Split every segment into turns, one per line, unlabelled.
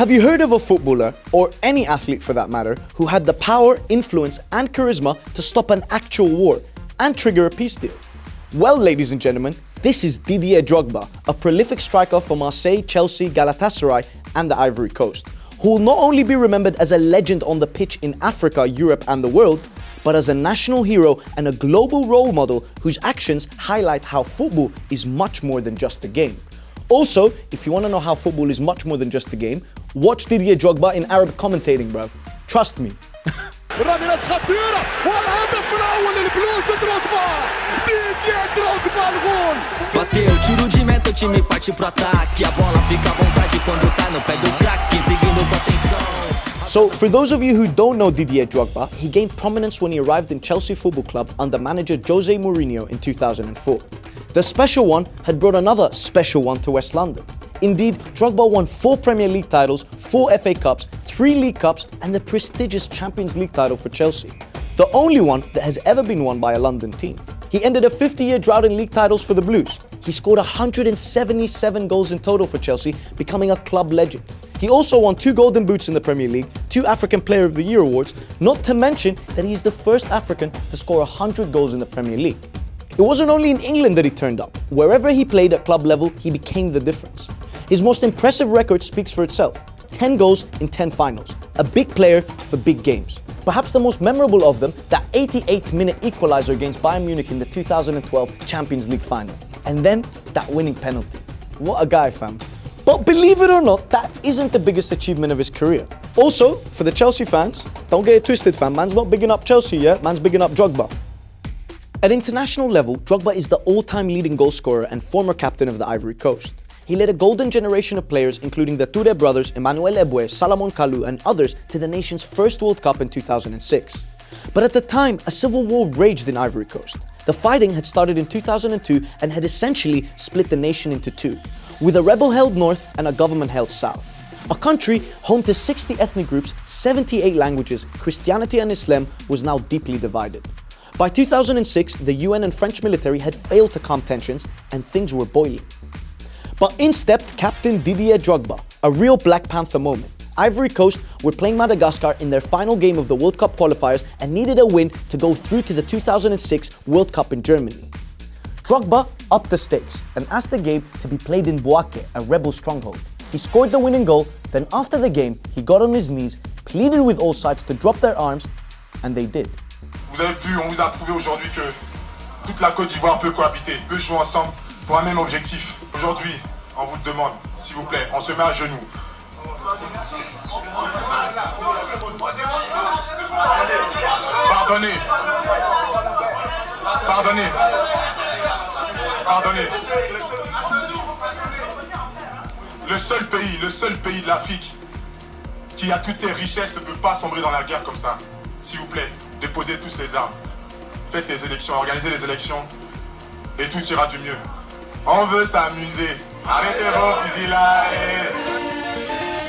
Have you heard of a footballer, or any athlete for that matter, who had the power, influence and charisma to stop an actual war and trigger a peace deal? Well, ladies and gentlemen, this is Didier Drogba, a prolific striker for Marseille, Chelsea, Galatasaray and the Ivory Coast, who will not only be remembered as a legend on the pitch in Africa, Europe and the world, but as a national hero and a global role model whose actions highlight how football is much more than just a game. Also, if you want to know how football is much more than just a game, watch Didier Drogba in Arab commentating, bruv. Trust me.
راميريز خطيرة والهدف الأول للبلوز دروجبا ديديer Drogba الجول.
Bateu, tiro de meta, o time parte pro ataque. A bola fica à vontade quando tá no pé do craque, seguindo com atenção.
So, for those of you who don't know Didier Drogba, he gained prominence when he arrived in Chelsea Football Club under manager Jose Mourinho in 2004. The special one had brought another special one to West London. Indeed, Drogba won 4 Premier League titles, 4 FA Cups, 3 League Cups and the prestigious Champions League title for Chelsea, the only one that has ever been won by a London team. He ended a 50-year drought in league titles for the Blues. He scored 177 goals in total for Chelsea, becoming a club legend. He also won 2 Golden Boots in the Premier League, 2 African Player of the Year awards, not to mention that he is the first African to score 100 goals in the Premier League. It wasn't only in England that he turned up. Wherever he played at club level, he became the difference. His most impressive record speaks for itself. 10 goals in 10 finals. A big player for big games. Perhaps the most memorable of them, that 88th minute equalizer against Bayern Munich in the 2012 Champions League final. And then that winning penalty. What a guy, fam. But believe it or not, that isn't the biggest achievement of his career. Also, for the Chelsea fans, don't get it twisted, fam. Man's not bigging up Chelsea, yeah? Man's bigging up Drogba. At international level, Drogba is the all-time leading goal scorer and former captain of the Ivory Coast. He led a golden generation of players, including the Touré brothers, Emmanuel Eboué, Salomon Kalou and others, to the nation's first World Cup in 2006. But at the time, a civil war raged in Ivory Coast. The fighting had started in 2002 and had essentially split the nation into two, with a rebel-held north and a government-held south. A country home to 60 ethnic groups, 78 languages, Christianity and Islam was now deeply divided. By 2006, the UN and French military had failed to calm tensions and things were boiling. But in stepped Captain Didier Drogba, a real Black Panther moment. Ivory Coast were playing Madagascar in their final game of the World Cup qualifiers and needed a win to go through to the 2006 World Cup in Germany. Drogba upped the stakes and asked the game to be played in Bouaké, a rebel stronghold. He scored the winning goal, then after the game, he got on his knees, pleaded with all sides to drop their arms, and they did.
Vous avez vu, on vous a prouvé aujourd'hui que toute la Côte d'Ivoire peut cohabiter, peut jouer ensemble pour un même objectif. Aujourd'hui, on vous le demande, s'il vous plaît, on se met à genoux. Pardonnez. Pardonnez. Pardonnez. Le seul pays de l'Afrique qui a toutes ses richesses ne peut pas sombrer dans la guerre comme ça. S'il vous plaît, déposez tous les armes. Faites les élections, organisez les élections et tout ira du mieux. On veut s'amuser. Arrêtez vos fusillades.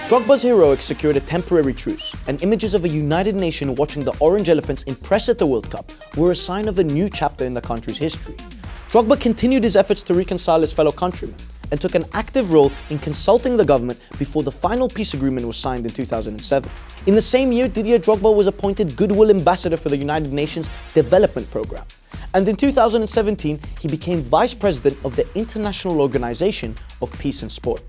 Drogba's heroics secured a temporary truce, and images of a united nation watching the Orange Elephants impress at the World Cup were a sign of a new chapter in the country's history. Drogba continued his efforts to reconcile his fellow countrymen and took an active role in consulting the government before the final peace agreement was signed in 2007. In the same year, Didier Drogba was appointed Goodwill Ambassador for the United Nations Development Programme. And in 2017, he became Vice President of the International Organization of Peace and Sport.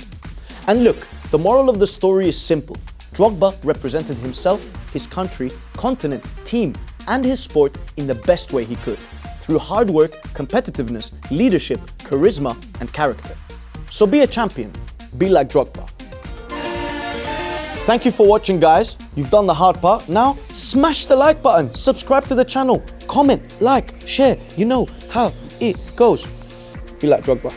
And look, the moral of the story is simple. Drogba represented himself, his country, continent, team, and his sport in the best way he could, through hard work, competitiveness, leadership, charisma, and character. So be a champion, be like Drogba. Thank you for watching, guys. You've done the hard part. Now, smash the like button, subscribe to the channel, comment, like, share. You know how it goes. Be like Drogba.